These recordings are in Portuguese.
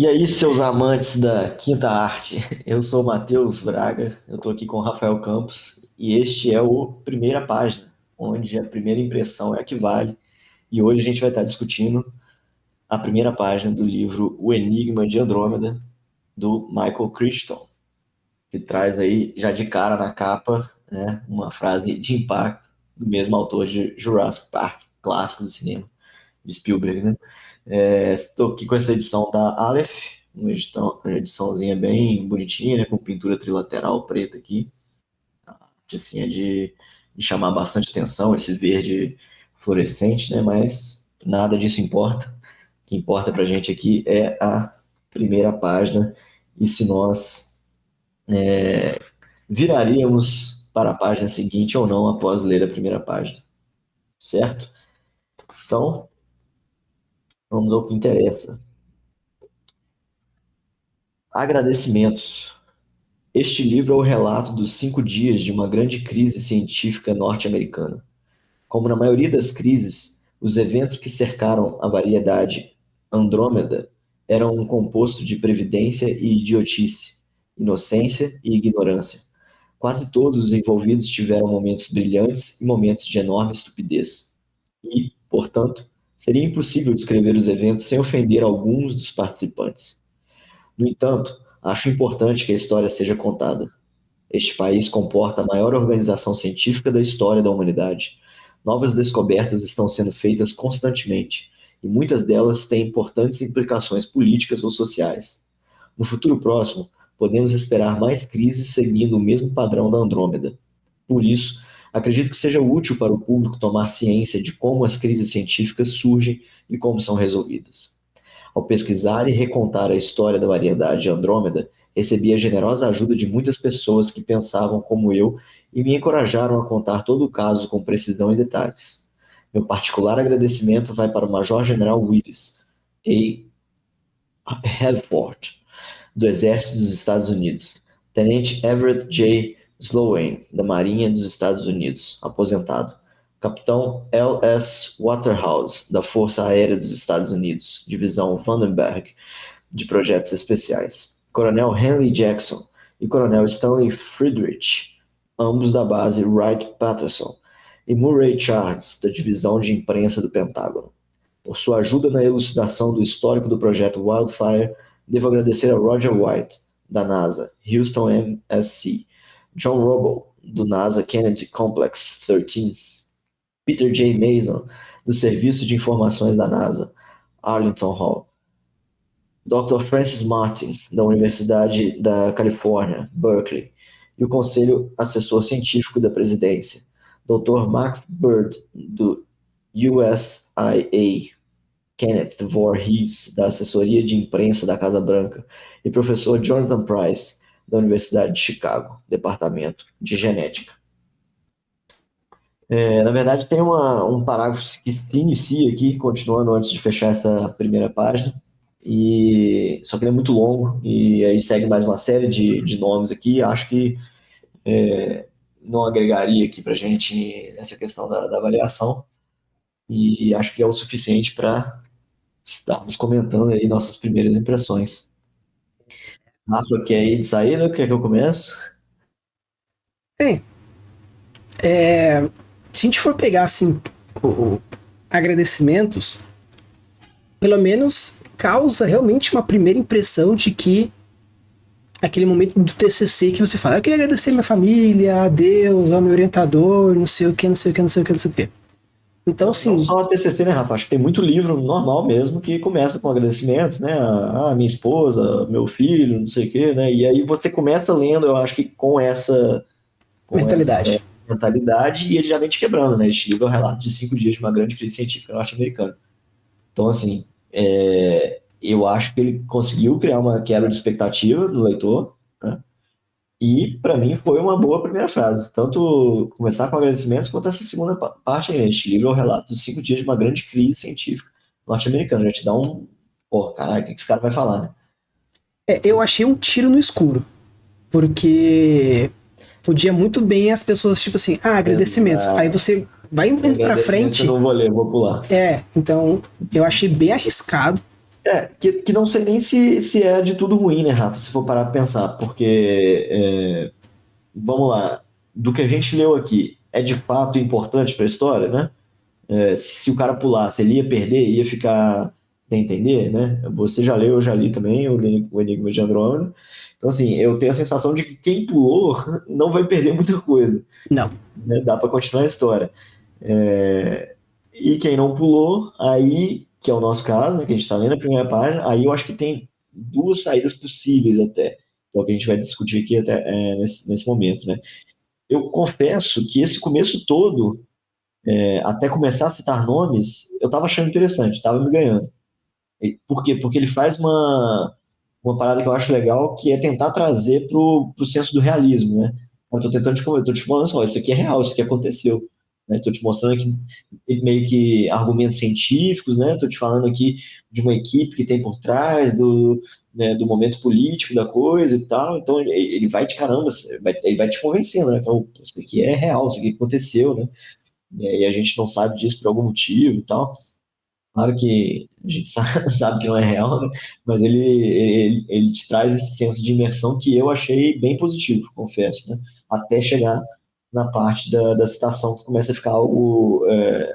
E aí, seus amantes da quinta arte, eu sou o Matheus Braga, eu estou aqui com o Rafael Campos e este é o Primeira Página, onde a primeira impressão é a que vale. E hoje a gente vai estar discutindo a primeira página do livro O Enigma de Andrômeda, do Michael Crichton, que traz aí, já de cara na capa, né, uma frase de impacto do mesmo autor de Jurassic Park, clássico do cinema, de Spielberg, né? Estou aqui com essa edição da Aleph, uma ediçãozinha bem bonitinha, né, com pintura trilateral preta aqui. Assim, é de chamar bastante atenção, esse verde fluorescente, né? Mas nada disso importa. O que importa para a gente aqui é a primeira página e se nós viraríamos para a página seguinte ou não após ler a primeira página, certo? Então, vamos ao que interessa. Agradecimentos. Este livro é o relato dos 5 dias de uma grande crise científica norte-americana. Como na maioria das crises, os eventos que cercaram a variedade Andrômeda eram um composto de previdência e idiotice, inocência e ignorância. Quase todos os envolvidos tiveram momentos brilhantes e momentos de enorme estupidez. E, portanto, seria impossível descrever os eventos sem ofender alguns dos participantes. No entanto, acho importante que a história seja contada. Este país comporta a maior organização científica da história da humanidade. Novas descobertas estão sendo feitas constantemente, e muitas delas têm importantes implicações políticas ou sociais. No futuro próximo, podemos esperar mais crises seguindo o mesmo padrão da Andrômeda. Por isso, acredito que seja útil para o público tomar ciência de como as crises científicas surgem e como são resolvidas. Ao pesquisar e recontar a história da variedade Andrômeda, recebi a generosa ajuda de muitas pessoas que pensavam como eu e me encorajaram a contar todo o caso com precisão e detalhes. Meu particular agradecimento vai para o Major-General Willis A. Herford, do Exército dos Estados Unidos, Tenente Everett J. Sloane, da Marinha dos Estados Unidos, aposentado, Capitão L. S. Waterhouse, da Força Aérea dos Estados Unidos, Divisão Vandenberg, de Projetos Especiais, Coronel Henry Jackson e Coronel Stanley Friedrich, ambos da base Wright-Patterson, e Murray Charles, da Divisão de Imprensa do Pentágono. Por sua ajuda na elucidação do histórico do projeto Wildfire, devo agradecer a Roger White, da NASA, Houston MSC, John Robo, do NASA Kennedy Complex 13, Peter J. Mason, do Serviço de Informações da NASA, Arlington Hall, Dr. Francis Martin, da Universidade da Califórnia, Berkeley, e o Conselho Assessor Científico da Presidência, Dr. Max Bird, do USIA, Kenneth Voorhees, da Assessoria de Imprensa da Casa Branca, e professor Jonathan Price, da Universidade de Chicago, Departamento de Genética. Na verdade, tem um parágrafo que se inicia aqui, continuando antes de fechar essa primeira página, e só que ele é muito longo, e aí segue mais uma série de nomes aqui. Acho que não agregaria aqui para a gente essa questão da avaliação, e acho que é o suficiente para estarmos comentando aí nossas primeiras impressões. Rafa, quer ir de saída? Quer que eu comece? Bem, se a gente for pegar assim agradecimentos, pelo menos causa realmente uma primeira impressão de que aquele momento do TCC que você fala, eu queria agradecer minha família, a Deus, ao meu orientador, não sei o que, não sei o que, não sei o que, não sei o que. Então, Não sim, só a TCC, né, Rafa? Acho que tem muito livro normal mesmo que começa com agradecimentos, né? Minha esposa, meu filho, não sei o quê, né? E aí você começa lendo, eu acho que com essa mentalidade. mentalidade, e ele já vem te quebrando, né? Este livro é o relato de 5 dias de uma grande crise científica norte-americana. Então, assim, eu acho que ele conseguiu criar uma quebra de expectativa do leitor, né? E, para mim, foi uma boa primeira frase. Tanto começar com agradecimentos, quanto essa segunda parte aí. Este livro é o relato dos 5 dias de uma grande crise científica norte-americana. Já te dá um. Pô, caralho, o que esse cara vai falar, né? Eu achei um tiro no escuro, porque podia muito bem as pessoas, tipo assim, agradecimentos. Aí Exato. você vai indo pra Agradecimentos eu frente. não vou ler, vou pular. Então eu achei bem arriscado. Que não sei nem se é de tudo ruim, né, Rafa? Se for parar pra pensar, porque, vamos lá, do que a gente leu aqui, é de fato importante para a história, né? Se o cara pulasse, ele ia perder, ia ficar sem entender, né? Você já leu, eu já li também, o Enigma de Andrômeda. Então, assim, eu tenho a sensação de que quem pulou não vai perder muita coisa, Não. né? Dá para continuar a história. E quem não pulou, aí, que é o nosso caso, né, que a gente está lendo a primeira página, aí eu acho que tem duas saídas possíveis até, que é o que a gente vai discutir aqui até, nesse momento, né? Eu confesso que esse começo todo, até começar a citar nomes, eu estava achando interessante, estava me ganhando. Por quê? Porque ele faz uma parada que eu acho legal, que é tentar trazer pro senso do realismo, né? Eu tô tentando eu tô te falando só, isso aqui é real, isso aqui aconteceu. Né? Tô te mostrando aqui meio que argumentos científicos, né? Tô te falando aqui de uma equipe que tem por trás né, do momento político da coisa e tal. Então ele vai de caramba, ele vai te convencendo, né? Então, isso aqui é real, isso aqui aconteceu, né? E a gente não sabe disso por algum motivo e tal. Claro que a gente sabe que não é real, né? Mas ele te traz esse senso de imersão que eu achei bem positivo, confesso, né? Até chegar na parte da citação que começa a ficar algo,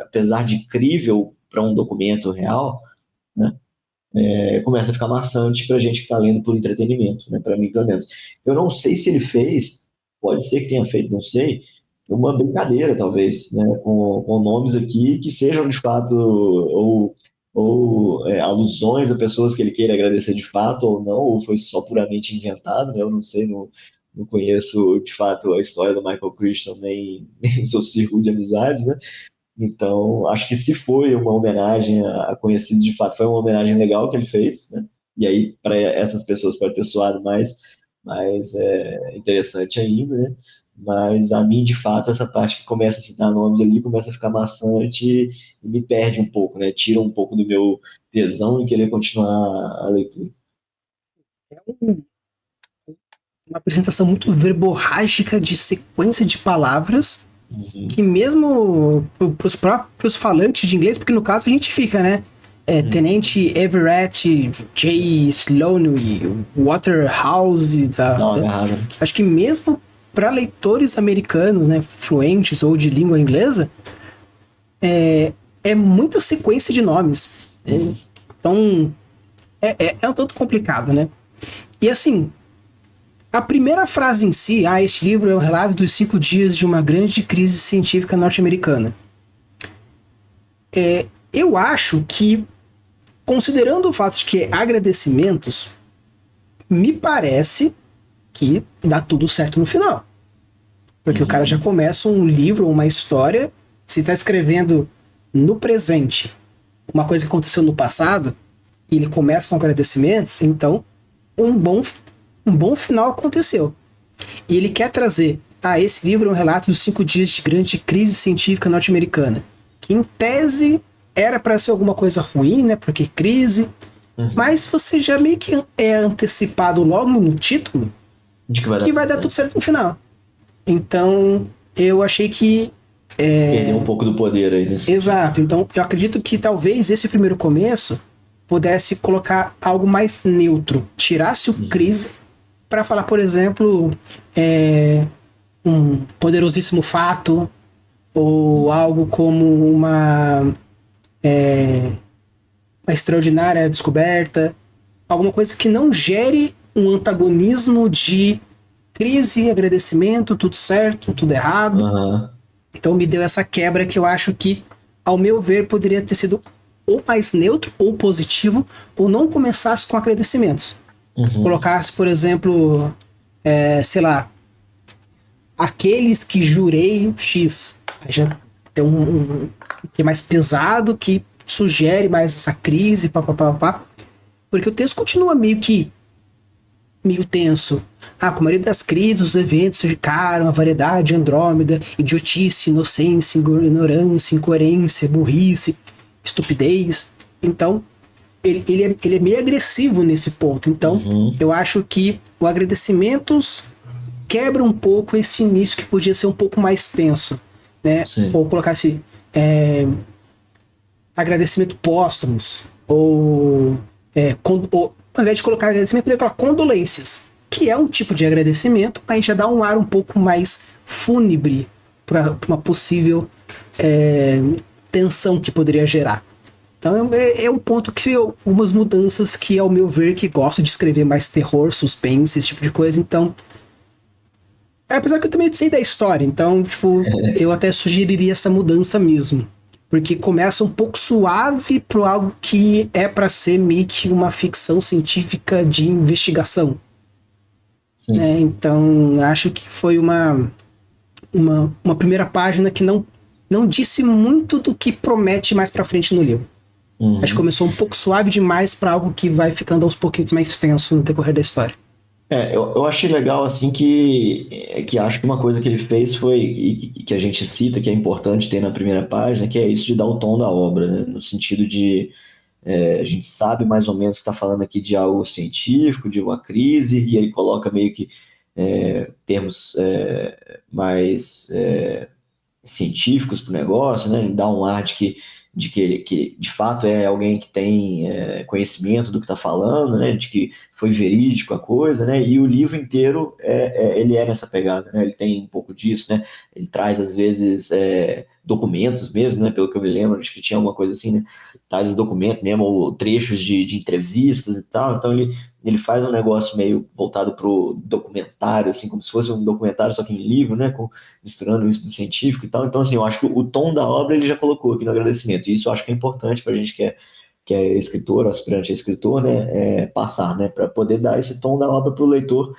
apesar de crível para um documento real, né? Começa a ficar maçante para a gente que está lendo por entretenimento, né? Para mim, pelo menos. Eu não sei se ele fez, pode ser que tenha feito, não sei, uma brincadeira, talvez, né? Com nomes aqui que sejam de fato, ou alusões a pessoas que ele queira agradecer de fato ou não, ou foi só puramente inventado, né? Eu não sei, não conheço de fato a história do Michael Crichton, nem o seu círculo de amizades, né? Então, acho que se foi uma homenagem a conhecido de fato, foi uma homenagem legal que ele fez, né? E aí, para essas pessoas pode ter soado mais interessante ainda, né? Mas a mim, de fato, essa parte que começa a citar nomes ali começa a ficar maçante e me perde um pouco, né? Tira um pouco do meu tesão em querer continuar a leitura. É uma apresentação muito verborrágica de sequência de palavras Uhum, que mesmo para os próprios falantes de inglês, porque no caso a gente fica, né? uhum. Tenente Everett J. Sloane, Waterhouse, Dá uma agarrada, né? acho que mesmo para leitores americanos, né, fluentes ou de língua inglesa, é muita sequência de nomes. Uhum, Então é um tanto complicado, né? E assim, a primeira frase em si, este livro é um relato dos 5 dias de uma grande crise científica norte-americana. Eu acho que, considerando o fato de que é agradecimentos, me parece que dá tudo certo no final. Porque o cara já uhum, começa um livro, uma história, se está escrevendo no presente uma coisa que aconteceu no passado, e ele começa com agradecimentos, então um bom final aconteceu. E ele quer trazer, esse livro é um relato dos 5 dias de grande crise científica norte-americana, que em tese era para ser alguma coisa ruim, né? Porque crise, uhum. mas você já meio que é antecipado logo no título De que vai dar que tudo vai dar tudo certo. certo no final. Então, eu achei que Perdeu um pouco do poder aí nesse sentido. exato. Então, eu acredito que talvez esse primeiro começo pudesse colocar algo mais neutro, tirasse o Uhum. crise para falar, por exemplo, um poderosíssimo fato ou algo como uma extraordinária descoberta, alguma coisa que não gere um antagonismo de crise, agradecimento, tudo certo, tudo errado. Aham. Então me deu essa quebra que eu acho que, ao meu ver, poderia ter sido ou mais neutro ou positivo, ou não começasse com agradecimentos. Uhum. Colocasse, por exemplo, sei lá, aqueles que jurei X. Aí já tem que é mais pesado, que sugere mais essa crise, pá. Porque o texto continua meio tenso. Com a maioria das crises, os eventos ficaram a variedade de Andrômeda, idiotice, inocência, ignorância, incoerência, burrice, estupidez. Então, ele é meio agressivo nesse ponto. Então, Uhum. eu acho que o agradecimentos quebra um pouco esse início que podia ser um pouco mais tenso, né? Sim. Ou colocasse agradecimento póstumos, ou Ao invés de colocar agradecimento, poderia colocar condolências, que é um tipo de agradecimento, mas já dá um ar um pouco mais fúnebre para uma possível tensão que poderia gerar. Então é um ponto que algumas mudanças que, ao meu ver, que gosto de escrever mais terror, suspense, esse tipo de coisa, então. Apesar que eu também sei da história, então, tipo, eu até sugeriria essa mudança mesmo. Porque começa um pouco suave para algo que é para ser meio que uma ficção científica de investigação. Né? Sim. Então, acho que foi uma primeira página que não disse muito do que promete mais para frente no livro. Acho que Uhum. começou um pouco suave demais para algo que vai ficando aos pouquinhos mais tenso no decorrer da história. Eu achei legal, assim, que acho que uma coisa que ele fez foi, e que a gente cita, que é importante ter na primeira página, que é isso de dar o tom da obra, né? No sentido de, a gente sabe mais ou menos que está falando aqui de algo científico, de uma crise, e ele coloca meio que termos mais científicos para o negócio, né? Ele dá um ar de que de fato é alguém que tem conhecimento do que está falando, né? De que foi verídico a coisa, né? E o livro inteiro ele é nessa pegada, né? Ele tem um pouco disso, né? Ele traz às vezes documentos mesmo, né? Pelo que eu me lembro, acho que tinha alguma coisa assim, né? Traz o documento mesmo, ou trechos de entrevistas e tal. Então ele faz um negócio meio voltado para o documentário, assim, como se fosse um documentário, só que em livro, né? Misturando isso do científico e tal. Então, assim, eu acho que o tom da obra ele já colocou aqui no agradecimento. E isso eu acho que é importante para a gente que é escritor, aspirante a escritor, né, passar, né, para poder dar esse tom da obra para o leitor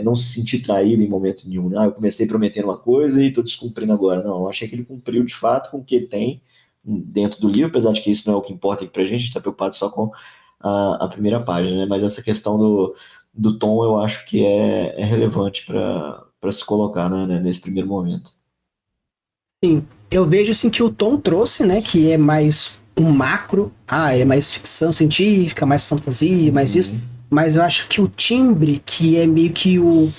não se sentir traído em momento nenhum. Né? Eu comecei prometendo uma coisa e estou descumprindo agora. Não, eu achei que ele cumpriu de fato com o que tem dentro do livro, apesar de que isso não é o que importa aqui para a gente está preocupado só com a primeira página, né? Mas essa questão do tom eu acho que é relevante para se colocar, né, nesse primeiro momento. Sim, eu vejo assim que o Tom trouxe, né, que é mais um macro, é mais ficção científica, mais fantasia, mais isso, Uhum. mas eu acho que o timbre, que é meio que o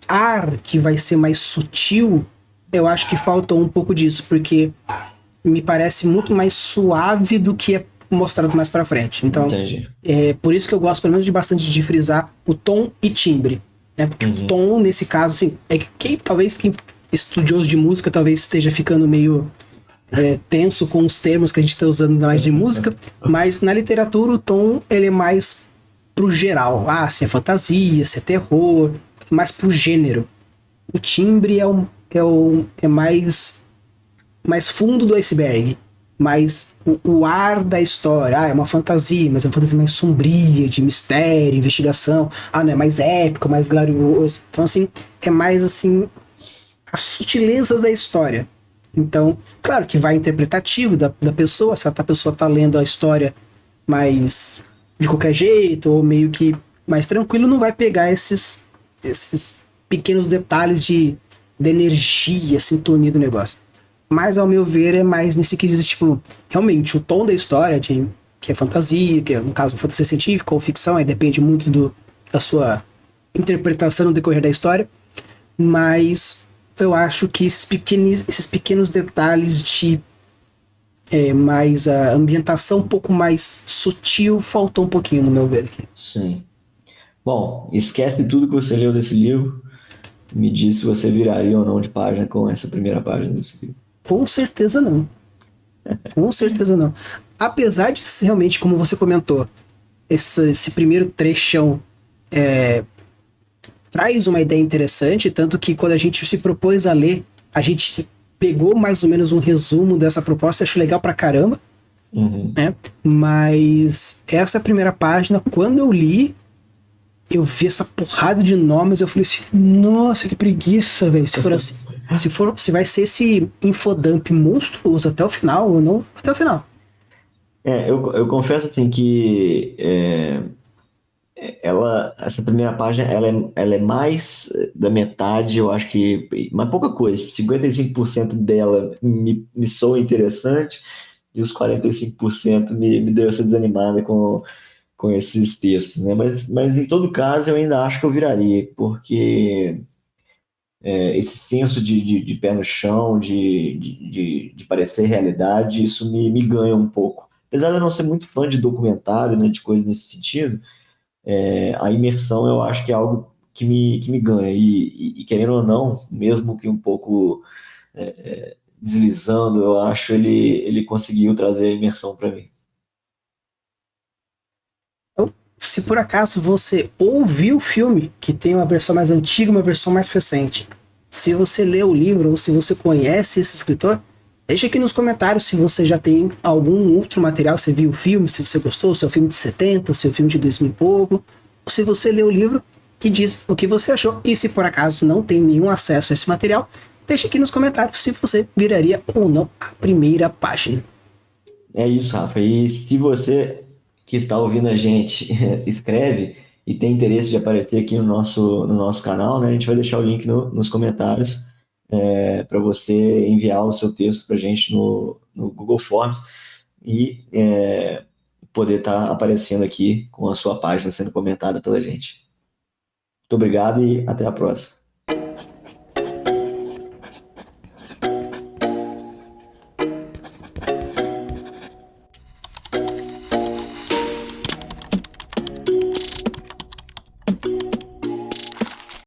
ar que vai ser mais sutil, eu acho que faltou um pouco disso, porque me parece muito mais suave do que é mostrado mais pra frente. Então, Entendi. é por isso que eu gosto pelo menos de bastante de frisar o tom e timbre, né? Porque o Uhum. tom, nesse caso, assim, é que talvez quem estudioso de música talvez esteja ficando meio tenso com os termos que a gente está usando ainda mais de música, mas na literatura o tom ele é mais pro geral. Se é fantasia, se é terror, mais pro gênero. O timbre é mais fundo do iceberg. Mas o ar da história, é uma fantasia, mas é uma fantasia mais sombria, de mistério, investigação. Não é mais épico, mais glorioso. Então, assim, é mais assim, as sutilezas da história. Então, claro que vai interpretativo da pessoa, se a pessoa tá lendo a história mais de qualquer jeito, ou meio que mais tranquilo, não vai pegar esses pequenos detalhes de energia, sintonia do negócio. Mas, ao meu ver, é mais nesse quesito, tipo, realmente, o tom da história, que é fantasia, que é, no caso, fantasia científica ou ficção, aí depende muito da sua interpretação no decorrer da história, mas eu acho que esses pequenos detalhes de mais a ambientação um pouco mais sutil faltou um pouquinho no meu ver aqui. Sim. Bom, esquece tudo que você leu desse livro. Me diz se você viraria ou não de página com essa primeira página desse livro. Com certeza não. Com certeza não. Apesar de realmente, como você comentou, esse primeiro trechão traz uma ideia interessante, tanto que quando a gente se propôs a ler, a gente pegou mais ou menos um resumo dessa proposta, acho legal pra caramba, Uhum. né? Mas essa primeira página, quando eu li, eu vi essa porrada de nomes, eu falei assim, nossa, que preguiça, velho. Se for assim, se vai ser esse infodump monstruoso até o final, ou não até o final. Eu confesso assim que essa primeira página, ela é mais da metade, eu acho que, mas pouca coisa, 55% dela me soa interessante e os 45% me deu essa desanimada com esses textos, né? Mas em todo caso eu ainda acho que eu viraria, porque esse senso de pé no chão, de parecer realidade, isso me ganha um pouco. apesar de eu não ser muito fã de documentário, né, de coisas nesse sentido, a imersão eu acho que é algo que me ganha. E querendo ou não, mesmo que um pouco deslizando, eu acho ele conseguiu trazer a imersão para mim. Então, se por acaso você ouviu o filme, que tem uma versão mais antiga e uma versão mais recente, se você leu o livro ou se você conhece esse escritor, deixa aqui nos comentários se você já tem algum outro material, se viu o filme, se você gostou, se é o filme de 70, se é o filme de 2000 e pouco, ou se você leu o livro e diz o que você achou. E se por acaso não tem nenhum acesso a esse material, deixa aqui nos comentários se você viraria ou não a primeira página. É isso, Rafa. E se você que está ouvindo a gente escreve e tem interesse de aparecer aqui no nosso canal, né, a gente vai deixar o link nos comentários para você enviar o seu texto para a gente no Google Forms e poder estar aparecendo aqui com a sua página sendo comentada pela gente. Muito obrigado e até a próxima.